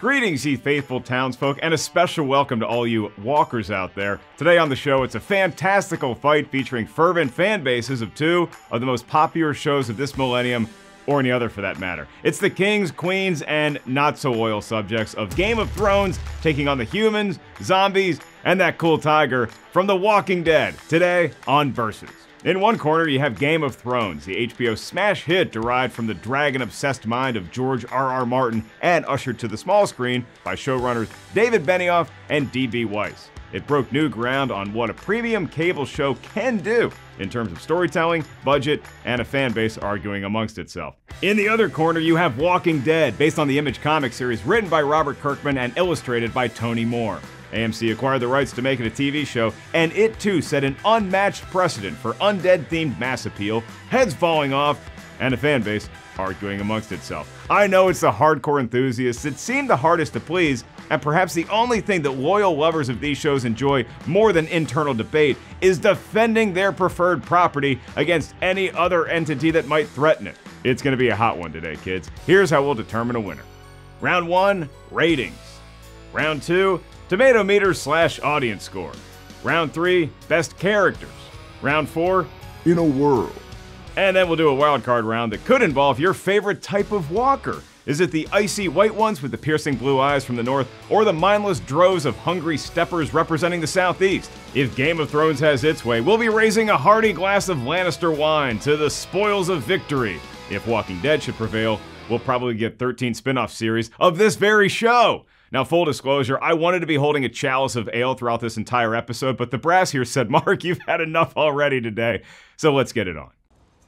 Greetings, ye faithful townsfolk, and a special welcome to all you walkers out there. Today on the show, it's a fantastical fight featuring fervent fan bases of two of the most popular shows of this millennium, or any other for that matter. It's the kings, queens, and not-so-loyal subjects of Game of Thrones taking on the humans, zombies, and that cool tiger from The Walking Dead, today on Versus. In one corner, you have Game of Thrones, the HBO smash hit derived from the dragon-obsessed mind of George R.R. Martin and ushered to the small screen by showrunners David Benioff and D.B. Weiss. It broke new ground on what a premium cable show can do in terms of storytelling, budget, and a fan base arguing amongst itself. In the other corner, you have Walking Dead, based on the Image comic series written by Robert Kirkman and illustrated by Tony Moore. AMC acquired the rights to make it a TV show, and it too set an unmatched precedent for undead-themed mass appeal, heads falling off, and a fan base arguing amongst itself. I know it's the hardcore enthusiasts that seem the hardest to please, and perhaps the only thing that loyal lovers of these shows enjoy more than internal debate is defending their preferred property against any other entity that might threaten it. It's gonna be a hot one today, kids. Here's how we'll determine a winner. Round 1, ratings. Round 2, tomato meter / audience score. Round 3, best characters. Round 4, in a world. And then we'll do a wildcard round that could involve your favorite type of walker. Is it the icy white ones with the piercing blue eyes from the north, or the mindless droves of hungry steppers representing the southeast? If Game of Thrones has its way, we'll be raising a hearty glass of Lannister wine to the spoils of victory. If Walking Dead should prevail, we'll probably get 13 spin-off series of this very show. Now, full disclosure, I wanted to be holding a chalice of ale throughout this entire episode, but the brass here said, Mark, you've had enough already today, so let's get it on.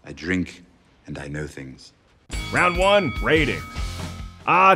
I drink, and I know things. Round 1, ratings.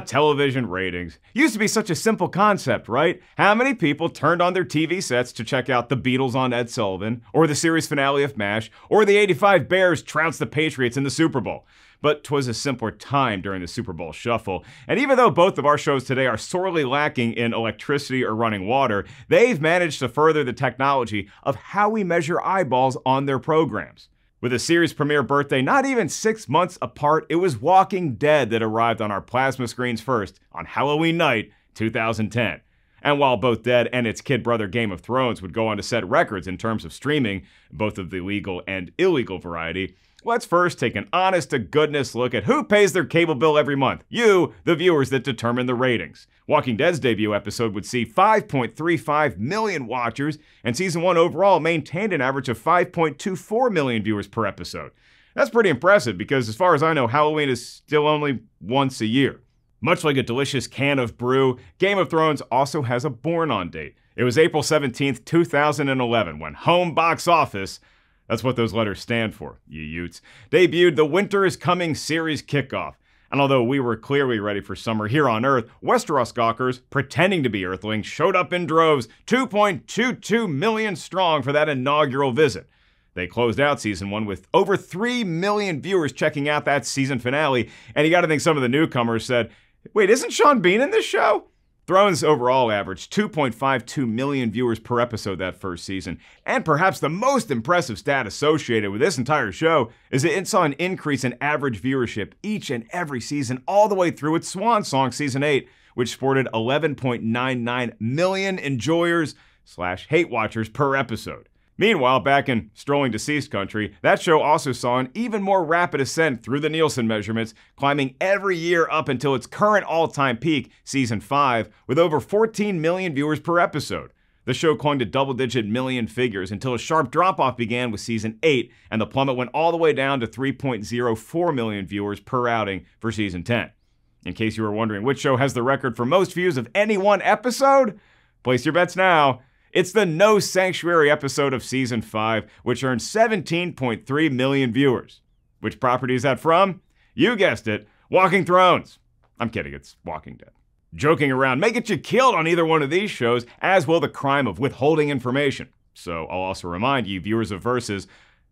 Television ratings. Used to be such a simple concept, right? How many people turned on their TV sets to check out The Beatles on Ed Sullivan, or the series finale of MASH, or the '85 Bears trounced the Patriots in the Super Bowl? But 'twas a simpler time during the Super Bowl shuffle, and even though both of our shows today are sorely lacking in electricity or running water, they've managed to further the technology of how we measure eyeballs on their programs. With a series premiere birthday not even 6 months apart, it was Walking Dead that arrived on our plasma screens first on Halloween night 2010. And while both Dead and its kid brother Game of Thrones would go on to set records in terms of streaming, both of the legal and illegal variety, let's first take an honest-to-goodness look at who pays their cable bill every month. You, the viewers that determine the ratings. Walking Dead's debut episode would see 5.35 million watchers, and Season 1 overall maintained an average of 5.24 million viewers per episode. That's pretty impressive because, as far as I know, Halloween is still only once a year. Much like a delicious can of brew, Game of Thrones also has a born-on date. It was April 17th, 2011, when home box office, that's what those letters stand for, you utes, debuted the Winter is Coming series kickoff. And although we were clearly ready for summer here on Earth, Westeros gawkers, pretending to be Earthlings, showed up in droves, 2.22 million strong for that inaugural visit. They closed out Season 1 with over 3 million viewers checking out that season finale, and you gotta think some of the newcomers said, wait, isn't Sean Bean in this show? Thrones overall averaged 2.52 million viewers per episode that first season, and perhaps the most impressive stat associated with this entire show is that it saw an increase in average viewership each and every season all the way through its swan song Season 8, which sported 11.99 million enjoyers / hate watchers per episode. Meanwhile, back in strolling deceased country, that show also saw an even more rapid ascent through the Nielsen measurements, climbing every year up until its current all-time peak, Season 5, with over 14 million viewers per episode. The show clung to double-digit million figures until a sharp drop-off began with Season 8, and the plummet went all the way down to 3.04 million viewers per outing for Season 10. In case you were wondering which show has the record for most views of any one episode, place your bets now. It's the No Sanctuary episode of Season 5, which earned 17.3 million viewers. Which property is that from? You guessed it, Walking Thrones. I'm kidding, it's Walking Dead. Joking around may get you killed on either one of these shows, as will the crime of withholding information. So I'll also remind you, viewers of Versus,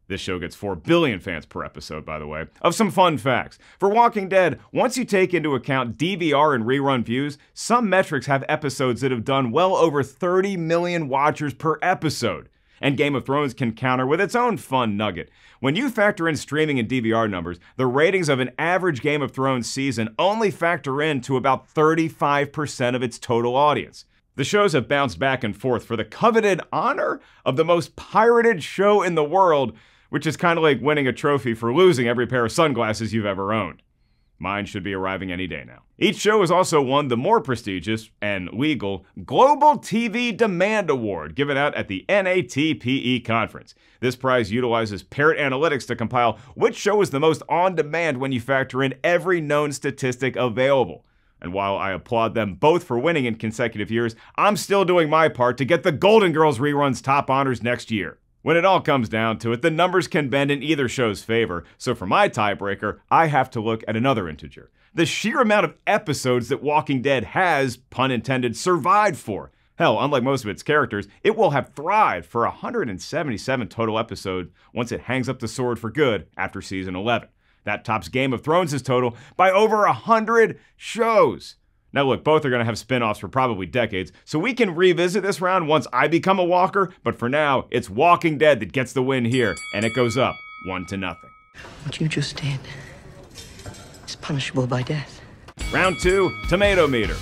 this show gets 4 billion fans per episode, by the way, of some fun facts. For Walking Dead, once you take into account DVR and rerun views, some metrics have episodes that have done well over 30 million watchers per episode. And Game of Thrones can counter with its own fun nugget. When you factor in streaming and DVR numbers, the ratings of an average Game of Thrones season only factor in to about 35% of its total audience. The shows have bounced back and forth for the coveted honor of the most pirated show in the world, which is kind of like winning a trophy for losing every pair of sunglasses you've ever owned. Mine should be arriving any day now. Each show has also won the more prestigious and legal Global TV Demand Award given out at the NATPE conference. This prize utilizes Parrot Analytics to compile which show is the most on demand when you factor in every known statistic available. And while I applaud them both for winning in consecutive years, I'm still doing my part to get the Golden Girls reruns top honors next year. When it all comes down to it, the numbers can bend in either show's favor, so for my tiebreaker, I have to look at another integer. The sheer amount of episodes that Walking Dead has, pun intended, survived for. Hell, unlike most of its characters, it will have thrived for 177 total episodes once it hangs up the sword for good after season 11. That tops Game of Thrones' total by over 100 shows. Now look, both are going to have spin-offs for probably decades, so we can revisit this round once I become a walker, but for now, it's Walking Dead that gets the win here, and it goes up 1-0. What you just did is punishable by death. Round 2, Tomato Meter.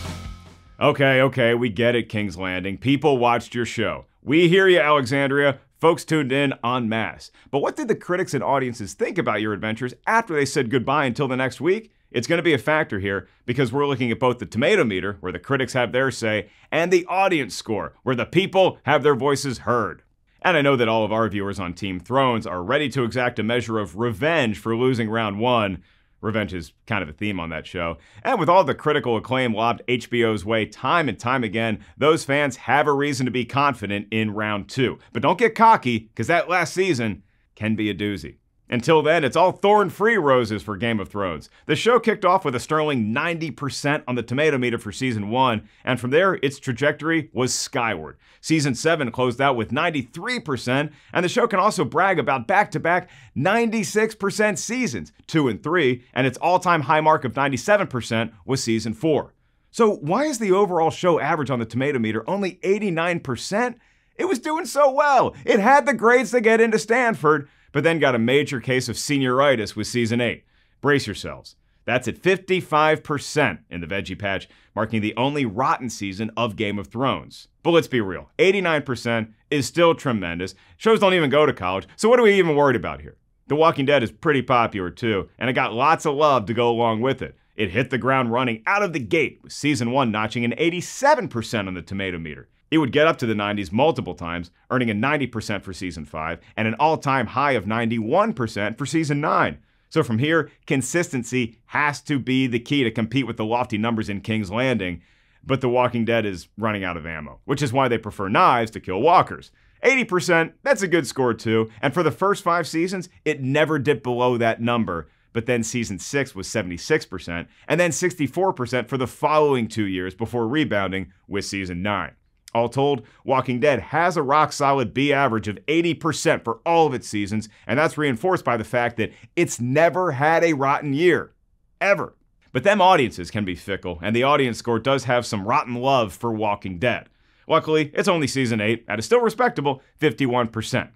Okay, we get it, King's Landing. People watched your show. We hear you, Alexandria. Folks tuned in en masse. But what did the critics and audiences think about your adventures after they said goodbye until the next week? It's going to be a factor here because we're looking at both the Tomato Meter, where the critics have their say, and the audience score, where the people have their voices heard. And I know that all of our viewers on Team Thrones are ready to exact a measure of revenge for losing round 1. Revenge is kind of a theme on that show. And with all the critical acclaim lobbed HBO's way time and time again, those fans have a reason to be confident in round 2. But don't get cocky, because that last season can be a doozy. Until then, it's all thorn-free roses for Game of Thrones. The show kicked off with a sterling 90% on the Tomato Meter for Season 1, and from there, its trajectory was skyward. Season 7 closed out with 93%, and the show can also brag about back-to-back 96% seasons, 2 and 3, and its all-time high mark of 97% was Season 4. So why is the overall show average on the Tomato Meter only 89%? It was doing so well. It had the grades to get into Stanford, but then got a major case of senioritis with Season 8. Brace yourselves. That's at 55% in the veggie patch, marking the only rotten season of Game of Thrones. But let's be real, 89% is still tremendous. Shows don't even go to college, so what are we even worried about here? The Walking Dead is pretty popular too, and it got lots of love to go along with it. It hit the ground running out of the gate, with Season 1 notching an 87% on the Tomato Meter. It would get up to the 90s multiple times, earning a 90% for Season 5 and an all-time high of 91% for Season 9. So from here, consistency has to be the key to compete with the lofty numbers in King's Landing, but The Walking Dead is running out of ammo, which is why they prefer knives to kill walkers. 80%, that's a good score too, and for the first 5 seasons, it never dipped below that number. But then Season 6 was 76%, and then 64% for the following 2 years before rebounding with Season 9. All told, Walking Dead has a rock-solid B average of 80% for all of its seasons, and that's reinforced by the fact that it's never had a rotten year. Ever. But them audiences can be fickle, and the audience score does have some rotten love for Walking Dead. Luckily, it's only Season 8, at a still respectable 51%.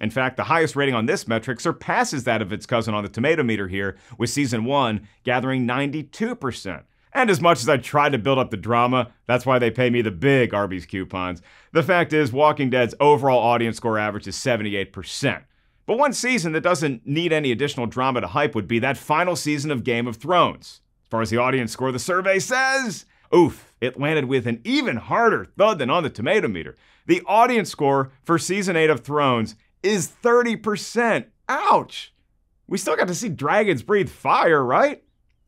In fact, the highest rating on this metric surpasses that of its cousin on the Tomato Meter here, with Season 1 gathering 92%. And as much as I tried to build up the drama, that's why they pay me the big Arby's coupons. The fact is, Walking Dead's overall audience score average is 78%. But one season that doesn't need any additional drama to hype would be that final season of Game of Thrones. As far as the audience score, the survey says, oof, it landed with an even harder thud than on the Tomato Meter. The audience score for Season 8 of Thrones is 30%. Ouch! We still got to see dragons breathe fire, right?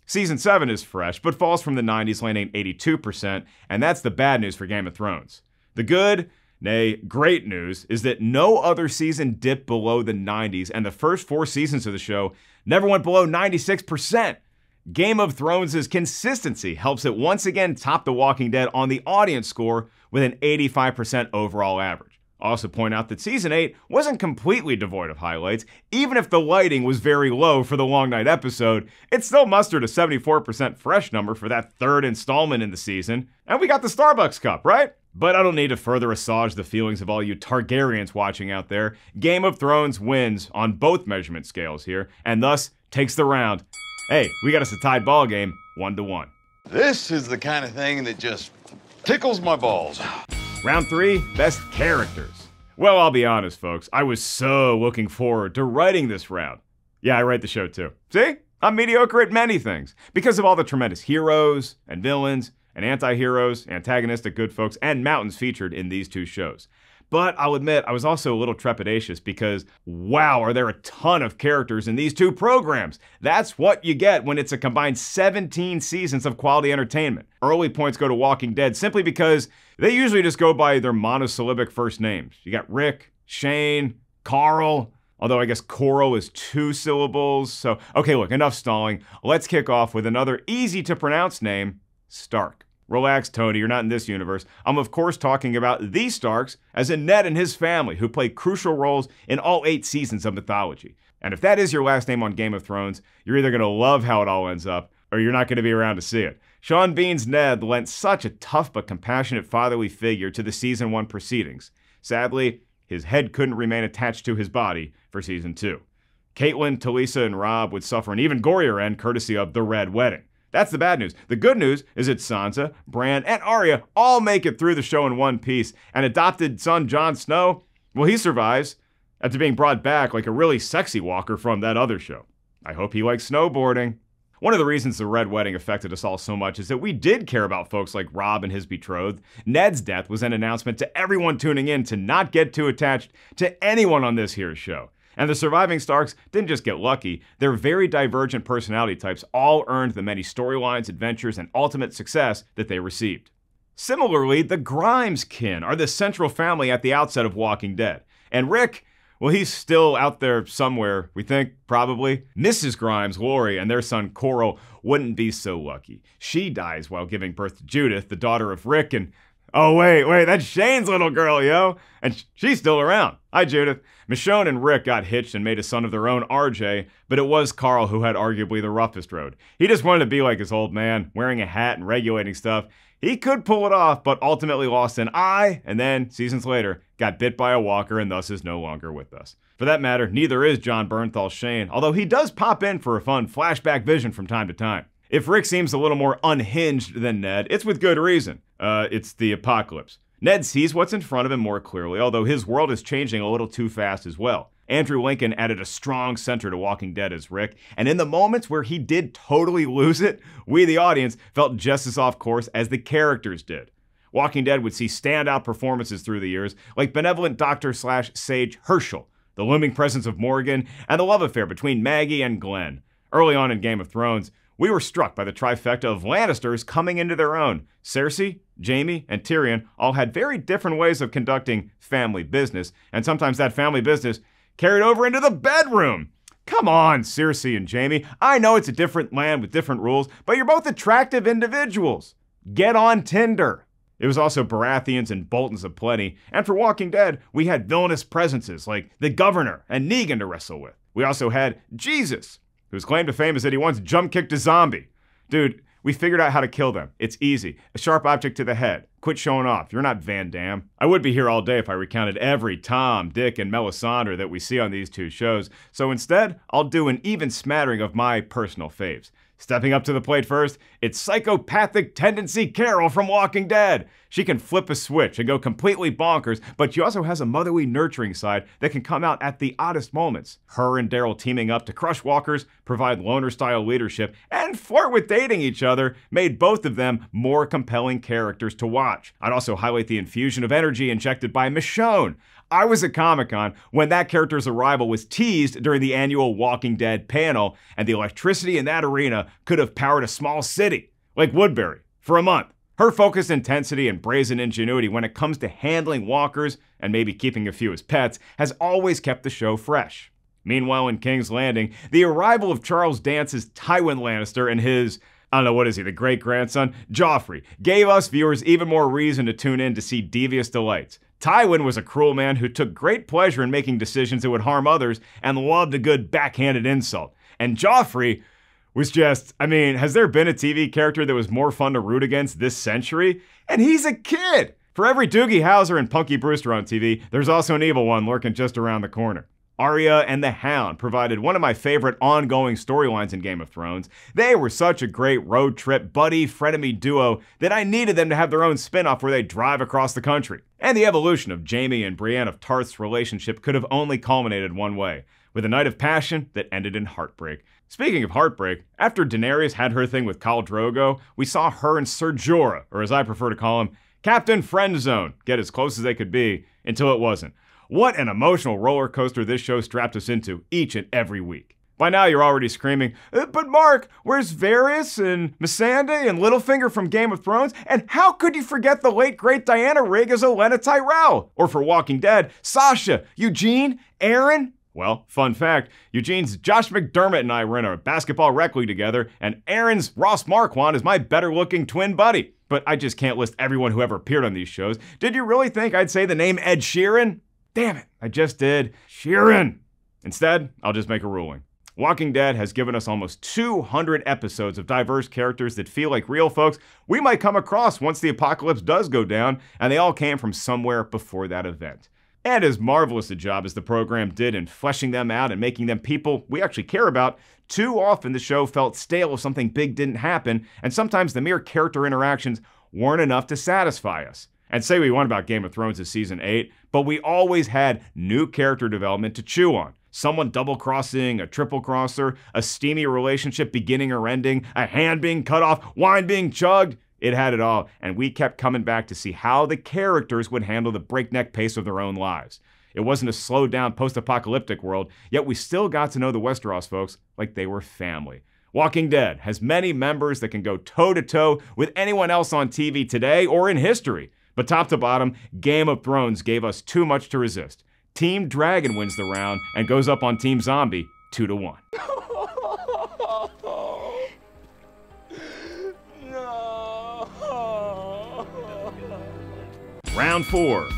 Season 7 is fresh, but falls from the 90s, landing 82%, and that's the bad news for Game of Thrones. The good, nay, great news is that no other season dipped below the 90s, and the first 4 seasons of the show never went below 96%. Game of Thrones' consistency helps it once again top The Walking Dead on the audience score with an 85% overall average. Also point out that Season 8 wasn't completely devoid of highlights. Even if the lighting was very low for the Long Night episode, it still mustered a 74% fresh number for that 3rd installment in the season. And we got the Starbucks cup, right? But I don't need to further assuage the feelings of all you Targaryens watching out there. Game of Thrones wins on both measurement scales here, and thus takes the round. Hey, we got us a tied ball game, 1-1. This is the kind of thing that just tickles my balls. Round 3, best characters. Well, I'll be honest, folks. I was so looking forward to writing this round. Yeah, I write the show too. See? I'm mediocre at many things. Because of all the tremendous heroes and villains and anti-heroes, antagonistic good folks, and mountains featured in these two shows. But I'll admit, I was also a little trepidatious because, wow, are there a ton of characters in these two programs. That's what you get when it's a combined 17 seasons of quality entertainment. Early points go to Walking Dead simply because they usually just go by their monosyllabic first names. You got Rick, Shane, Carl, although I guess Coral is 2 syllables. So, okay, look, enough stalling. Let's kick off with another easy to pronounce name, Stark. Relax, Tony, you're not in this universe. I'm of course talking about the Starks, as in Ned and his family, who play crucial roles in all 8 seasons of mythology. And if that is your last name on Game of Thrones, you're either going to love how it all ends up, or you're not going to be around to see it. Sean Bean's Ned lent such a tough but compassionate fatherly figure to the Season 1 proceedings. Sadly, his head couldn't remain attached to his body for Season 2. Caitlin, Talisa, and Robb would suffer an even gorier end courtesy of the Red Wedding. That's the bad news. The good news is that Sansa, Bran, and Arya all make it through the show in one piece, and adopted son Jon Snow, well, he survives after being brought back like a really sexy walker from that other show. I hope he likes snowboarding. One of the reasons the Red Wedding affected us all so much is that we did care about folks like Robb and his betrothed. Ned's death was an announcement to everyone tuning in to not get too attached to anyone on this here show. And the surviving Starks didn't just get lucky, their very divergent personality types all earned the many storylines, adventures, and ultimate success that they received. Similarly, the Grimes kin are the central family at the outset of Walking Dead. And Rick, well, he's still out there somewhere, we think, probably. Mrs. Grimes, Lori, and their son Coral wouldn't be so lucky. She dies while giving birth to Judith, the daughter of Rick, and oh, wait, that's Shane's little girl, yo. And she's still around. Hi, Judith. Michonne and Rick got hitched and made a son of their own, RJ, but it was Carl who had arguably the roughest road. He just wanted to be like his old man, wearing a hat and regulating stuff. He could pull it off, but ultimately lost an eye, and then, seasons later, got bit by a walker and thus is no longer with us. For that matter, neither is Jon Bernthal's Shane, although he does pop in for a fun flashback vision from time to time. If Rick seems a little more unhinged than Ned, it's with good reason. It's the apocalypse. Ned sees what's in front of him more clearly, although his world is changing a little too fast as well. Andrew Lincoln added a strong center to Walking Dead as Rick, and in the moments where he did totally lose it, we, the audience, felt just as off course as the characters did. Walking Dead would see standout performances through the years, like benevolent Doctor/Sage Herschel, the looming presence of Morgan, and the love affair between Maggie and Glenn. Early on in Game of Thrones, we were struck by the trifecta of Lannisters coming into their own. Cersei, Jaime, and Tyrion all had very different ways of conducting family business, and sometimes that family business carried over into the bedroom. Come on, Cersei and Jaime. I know it's a different land with different rules, but you're both attractive individuals. Get on Tinder. It was also Baratheons and Boltons aplenty, and for Walking Dead, we had villainous presences like the Governor and Negan to wrestle with. We also had Jesus, whose claim to fame is that he once jump-kicked a zombie. Dude, we figured out how to kill them. It's easy. A sharp object to the head. Quit showing off. You're not Van Damme. I would be here all day if I recounted every Tom, Dick, and Melisandre that we see on these two shows, so instead, I'll do an even smattering of my personal faves. Stepping up to the plate first, it's psychopathic tendency Carol from Walking Dead. She can flip a switch and go completely bonkers, but she also has a motherly nurturing side that can come out at the oddest moments. Her and Daryl teaming up to crush walkers, provide loner-style leadership, and flirt with dating each other made both of them more compelling characters to watch. I'd also highlight the infusion of energy injected by Michonne. I was at Comic-Con when that character's arrival was teased during the annual Walking Dead panel, and the electricity in that arena could have powered a small city, like Woodbury, for a month. Her focused intensity and brazen ingenuity when it comes to handling walkers, and maybe keeping a few as pets, has always kept the show fresh. Meanwhile, in King's Landing, the arrival of Charles Dance's Tywin Lannister and his, I don't know, what is he, the great-grandson? Joffrey, gave us viewers even more reason to tune in to see devious delights. Tywin was a cruel man who took great pleasure in making decisions that would harm others and loved a good backhanded insult. And Joffrey was just, I mean, has there been a TV character that was more fun to root against this century? And he's a kid! For every Doogie Howser and Punky Brewster on TV, there's also an evil one lurking just around the corner. Arya and the Hound provided one of my favorite ongoing storylines in Game of Thrones. They were such a great road trip buddy frenemy duo that I needed them to have their own spin-off where they drive across the country. And the evolution of Jaime and Brienne of Tarth's relationship could have only culminated one way, with a night of passion that ended in heartbreak. Speaking of heartbreak, after Daenerys had her thing with Khal Drogo, we saw her and Ser Jorah, or as I prefer to call him, Captain Friendzone, get as close as they could be until it wasn't. What an emotional roller coaster this show strapped us into each and every week. By now you're already screaming, but Mark, where's Varys and Missandei and Littlefinger from Game of Thrones? And how could you forget the late great Diana Rigg as Olenna Tyrell? Or for Walking Dead, Sasha, Eugene, Aaron? Well, fun fact, Eugene's Josh McDermott and I were in a basketball rec league together, and Aaron's Ross Marquand is my better-looking twin buddy. But I just can't list everyone who ever appeared on these shows. Did you really think I'd say the name Ed Sheeran? Damn it, I just did. Sheeran! Instead, I'll just make a ruling. Walking Dead has given us almost 200 episodes of diverse characters that feel like real folks we might come across once the apocalypse does go down, and they all came from somewhere before that event. And as marvelous a job as the program did in fleshing them out and making them people we actually care about, too often the show felt stale if something big didn't happen, and sometimes the mere character interactions weren't enough to satisfy us. And say we want about Game of Thrones as season 8, but we always had new character development to chew on. Someone double-crossing, a triple-crosser, a steamy relationship beginning or ending, a hand being cut off, wine being chugged. It had it all, and we kept coming back to see how the characters would handle the breakneck pace of their own lives. It wasn't a slowed-down post-apocalyptic world, yet we still got to know the Westeros folks like they were family. Walking Dead has many members that can go toe-to-toe with anyone else on TV today or in history. But top to bottom, Game of Thrones gave us too much to resist. Team Dragon wins the round and goes up on Team Zombie 2-1. Round 4.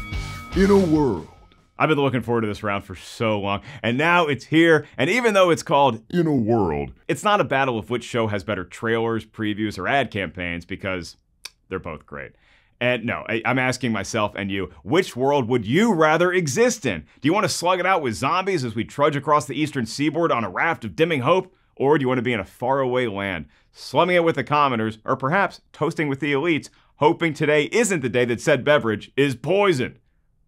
In a world. I've been looking forward to this round for so long, and now it's here, and even though it's called In a World, it's not a battle of which show has better trailers, previews, or ad campaigns, because they're both great. And no, I'm asking myself and you, which world would you rather exist in? Do you want to slug it out with zombies as we trudge across the eastern seaboard on a raft of dimming hope? Or do you want to be in a faraway land, slumming it with the commoners, or perhaps toasting with the elites, hoping today isn't the day that said beverage is poisoned?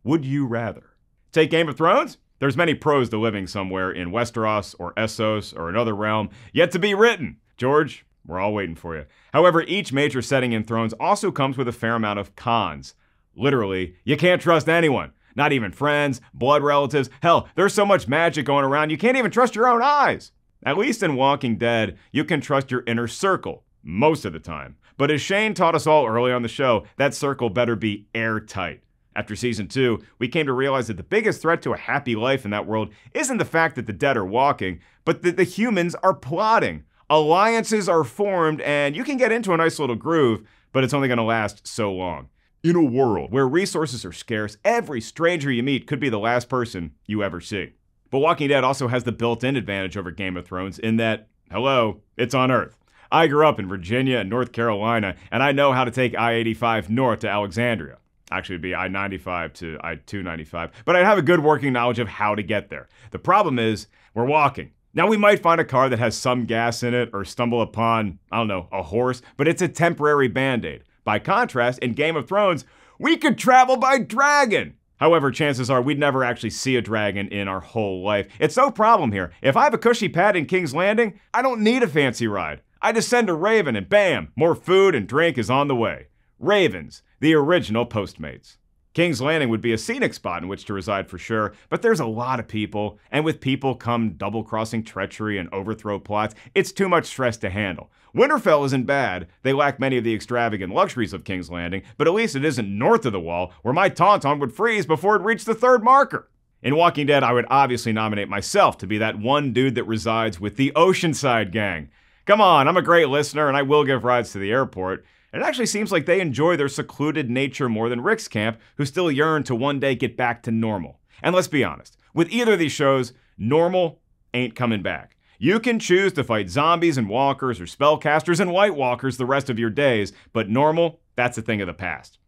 Would you rather? Take Game of Thrones? There's many pros to living somewhere in Westeros or Essos or another realm yet to be written. George, we're all waiting for you. However, each major setting in Thrones also comes with a fair amount of cons. Literally, you can't trust anyone. Not even friends, blood relatives. Hell, there's so much magic going around you can't even trust your own eyes. At least in Walking Dead, you can trust your inner circle, most of the time. But as Shane taught us all early on the show, that circle better be airtight. After season 2, we came to realize that the biggest threat to a happy life in that world isn't the fact that the dead are walking, but that the humans are plotting. Alliances are formed, and you can get into a nice little groove, but it's only going to last so long. In a world Where resources are scarce, every stranger you meet could be the last person you ever see. But Walking Dead also has the built-in advantage over Game of Thrones in that, hello, it's on Earth. I grew up in Virginia and North Carolina, and I know how to take I-85 north to Alexandria. Actually, it'd be I-95 to I-295, but I'd have a good working knowledge of how to get there. The problem is, we're walking. Now, we might find a car that has some gas in it or stumble upon, I don't know, a horse, but it's a temporary band-aid. By contrast, in Game of Thrones, we could travel by dragon. However, chances are we'd never actually see a dragon in our whole life. It's no problem here. If I have a cushy pad in King's Landing, I don't need a fancy ride. I just send a raven and bam, more food and drink is on the way. Ravens, the original Postmates. King's Landing would be a scenic spot in which to reside for sure, but there's a lot of people, and with people come double-crossing treachery and overthrow plots. It's too much stress to handle. Winterfell isn't bad. They lack many of the extravagant luxuries of King's Landing, but at least it isn't north of the wall, where my Tauntaun would freeze before it reached the 3rd marker. In Walking Dead, I would obviously nominate myself to be that one dude that resides with the Oceanside gang. Come on, I'm a great listener, and I will give rides to the airport. It actually seems like they enjoy their secluded nature more than Rick's camp, who still yearn to one day get back to normal. And let's be honest, with either of these shows, normal ain't coming back. You can choose to fight zombies and walkers or spellcasters and White Walkers the rest of your days, but normal, that's a thing of the past.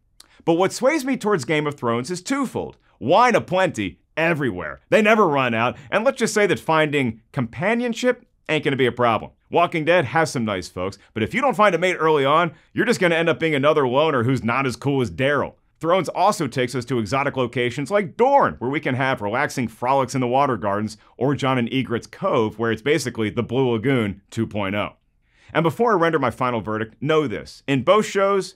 But what sways me towards Game of Thrones is twofold. Wine aplenty everywhere. They never run out, and let's just say that finding companionship ain't gonna be a problem. Walking Dead has some nice folks, but if you don't find a mate early on, you're just gonna end up being another loner who's not as cool as Daryl. Thrones also takes us to exotic locations like Dorne, where we can have relaxing frolics in the water gardens, or Jon and Ygritte's Cove, where it's basically the Blue Lagoon 2.0. And before I render my final verdict, know this. In both shows,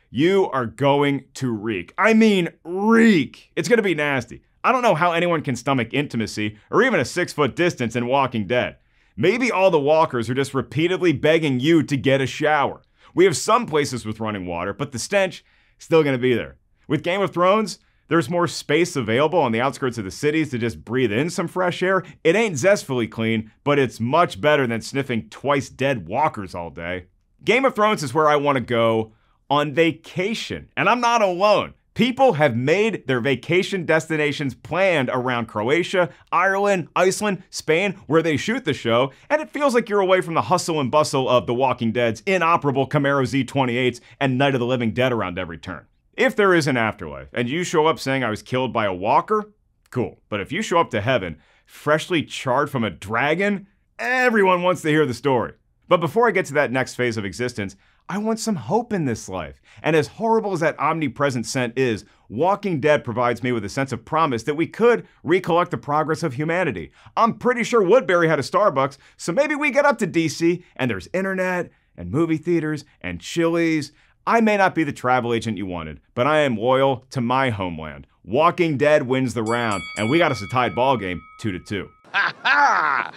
you are going to reek. I mean, reek. It's gonna be nasty. I don't know how anyone can stomach intimacy, or even a 6-foot distance in Walking Dead. Maybe all the walkers are just repeatedly begging you to get a shower. We have some places with running water, but the stench, still gonna be there. With Game of Thrones, there's more space available on the outskirts of the cities to just breathe in some fresh air. It ain't zestfully clean, but it's much better than sniffing twice dead walkers all day. Game of Thrones is where I want to go on vacation, and I'm not alone. People have made their vacation destinations planned around Croatia, Ireland, Iceland, Spain, where they shoot the show, and it feels like you're away from the hustle and bustle of The Walking Dead's inoperable Camaro Z28s and Night of the Living Dead around every turn. If there is an afterlife, and you show up saying I was killed by a walker, cool. But if you show up to heaven, freshly charred from a dragon, everyone wants to hear the story. But before I get to that next phase of existence, I want some hope in this life. And as horrible as that omnipresent scent is, Walking Dead provides me with a sense of promise that we could recollect the progress of humanity. I'm pretty sure Woodbury had a Starbucks, so maybe we get up to DC and there's internet and movie theaters and Chili's. I may not be the travel agent you wanted, but I am loyal to my homeland. Walking Dead wins the round, and we got us a tied ball game, 2-2. Ha ha!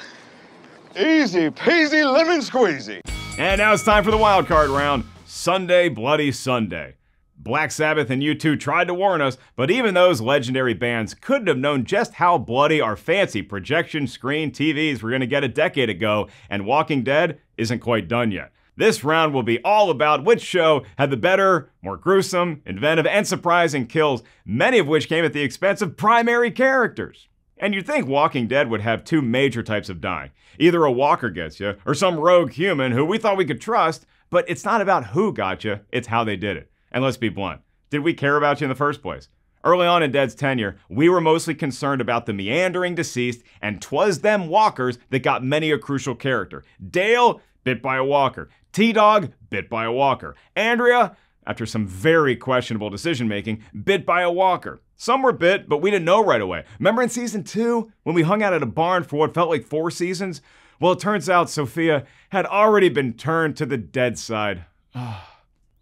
Easy peasy lemon squeezy. And now it's time for the wild card round. Sunday, Bloody Sunday. Black Sabbath and U2 tried to warn us, but even those legendary bands couldn't have known just how bloody our fancy projection screen TVs were going to get a decade ago, and Walking Dead isn't quite done yet. This round will be all about which show had the better, more gruesome, inventive, and surprising kills, many of which came at the expense of primary characters. And you'd think Walking Dead would have two major types of dying. Either a walker gets you, or some rogue human who we thought we could trust, but it's not about who got you, it's how they did it. And let's be blunt, did we care about you in the first place? Early on in Dead's tenure, we were mostly concerned about the meandering deceased, and 'twas them walkers that got many a crucial character. Dale, bit by a walker. T-Dog, bit by a walker. Andrea, after some very questionable decision-making, bit by a walker. Some were bit, but we didn't know right away. Remember in season 2, when we hung out at a barn for what felt like 4 seasons? Well, it turns out Sophia had already been turned to the dead side.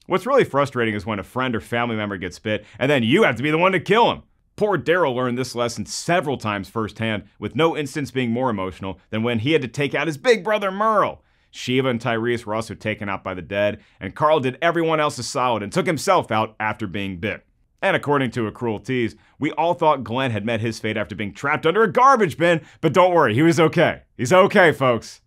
What's really frustrating is when a friend or family member gets bit, and then you have to be the one to kill him. Poor Daryl learned this lesson several times firsthand, with no instance being more emotional than when he had to take out his big brother Merle. Shiva and Tyrese were also taken out by the dead, and Carl did everyone else a solid and took himself out after being bit. And according to a cruel tease, we all thought Glenn had met his fate after being trapped under a garbage bin, but don't worry, he was okay. He's okay, folks.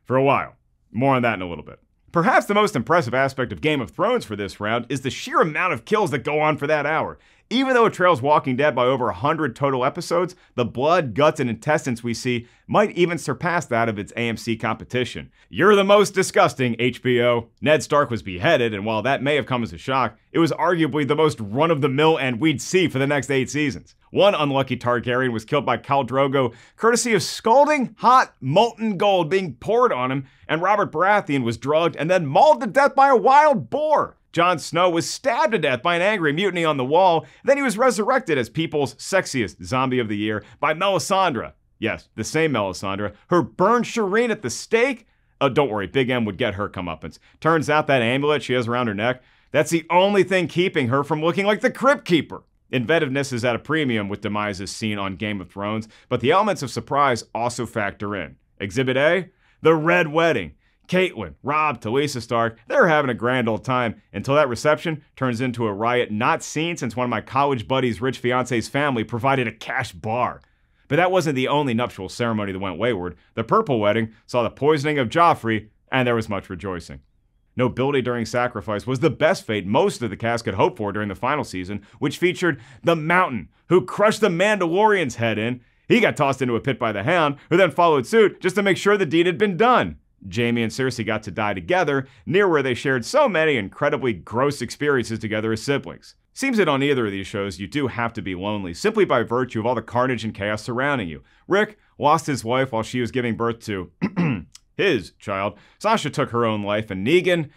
For a while. More on that in a little bit. Perhaps the most impressive aspect of Game of Thrones for this round is the sheer amount of kills that go on for that hour. Even though it trails Walking Dead by over 100 total episodes, the blood, guts, and intestines we see might even surpass that of its AMC competition. You're the most disgusting, HBO. Ned Stark was beheaded, and while that may have come as a shock, it was arguably the most run-of-the-mill and we'd see for the next 8 seasons. One unlucky Targaryen was killed by Khal Drogo, courtesy of scalding hot molten gold being poured on him, and Robert Baratheon was drugged and then mauled to death by a wild boar. Jon Snow was stabbed to death by an angry mutiny on the Wall, then he was resurrected as people's sexiest zombie of the year by Melisandre. Yes, the same Melisandre, who burned Shireen at the stake. Oh, don't worry, Big M would get her comeuppance. Turns out that amulet she has around her neck, that's the only thing keeping her from looking like the Crypt Keeper. Inventiveness is at a premium with demises seen on Game of Thrones, but the elements of surprise also factor in. Exhibit A, the Red Wedding. Caitlyn, Robb, Talisa Stark, they're having a grand old time until that reception turns into a riot not seen since one of my college buddies' rich fiance's family provided a cash bar. But that wasn't the only nuptial ceremony that went wayward. The Purple Wedding saw the poisoning of Joffrey, and there was much rejoicing. Nobility during sacrifice was the best fate most of the cast could hope for during the final season, which featured the Mountain, who crushed the Mandalorian's head in. He got tossed into a pit by the Hound, who then followed suit just to make sure the deed had been done. Jaime and Cersei got to die together, near where they shared so many incredibly gross experiences together as siblings. Seems that on either of these shows, you do have to be lonely, simply by virtue of all the carnage and chaos surrounding you. Rick lost his wife while she was giving birth to his child. Sasha took her own life, and Negan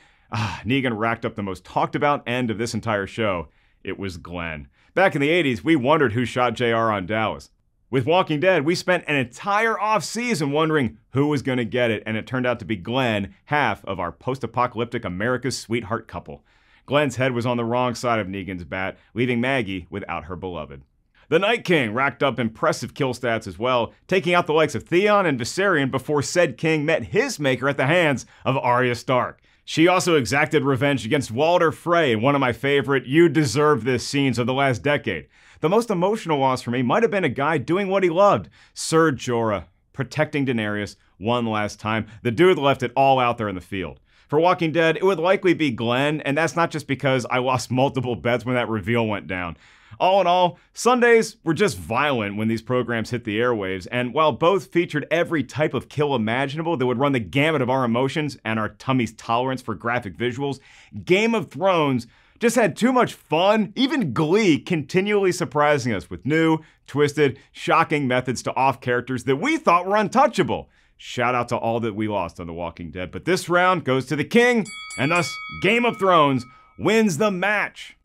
racked up the most talked about end of this entire show. It was Glenn. Back in the 80s, we wondered who shot JR on Dallas. With Walking Dead, we spent an entire off-season wondering who was going to get it, and it turned out to be Glenn, half of our post-apocalyptic America's sweetheart couple. Glenn's head was on the wrong side of Negan's bat, leaving Maggie without her beloved. The Night King racked up impressive kill stats as well, taking out the likes of Theon and Viserion before said king met his maker at the hands of Arya Stark. She also exacted revenge against Walder Frey in one of my favorite "you deserve this" scenes of the last decade. The most emotional loss for me might have been a guy doing what he loved, Ser Jorah, protecting Daenerys one last time. The dude left it all out there in the field. For Walking Dead, it would likely be Glenn, and that's not just because I lost multiple bets when that reveal went down. All in all, Sundays were just violent when these programs hit the airwaves, and while both featured every type of kill imaginable that would run the gamut of our emotions and our tummy's tolerance for graphic visuals, Game of Thrones just had too much fun, even glee, continually surprising us with new, twisted, shocking methods to off characters that we thought were untouchable. Shout out to all that we lost on The Walking Dead, but this round goes to the king, and thus Game of Thrones wins the match.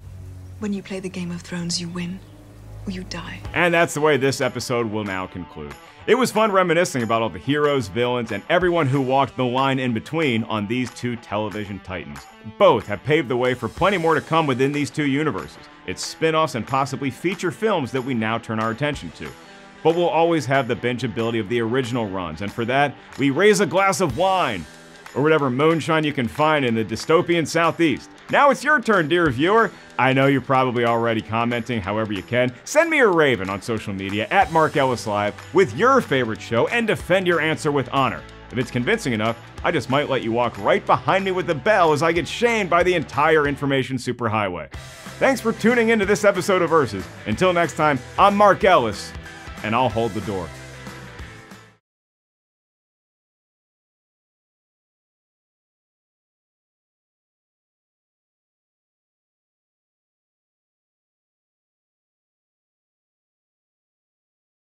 When you play the Game of Thrones, you win or you die. And that's the way this episode will now conclude. It was fun reminiscing about all the heroes, villains, and everyone who walked the line in between on these two television titans. Both have paved the way for plenty more to come within these two universes. It's spin-offs and possibly feature films that we now turn our attention to. But we'll always have the bingeability of the original runs, and for that, we raise a glass of wine, or whatever moonshine you can find in the dystopian southeast. Now it's your turn, dear viewer. I know you're probably already commenting however you can. Send me a raven on social media at MarkEllisLive with your favorite show and defend your answer with honor. If it's convincing enough, I just might let you walk right behind me with the bell as I get shamed by the entire information superhighway. Thanks for tuning into this episode of Versus. Until next time, I'm Mark Ellis, and I'll hold the door.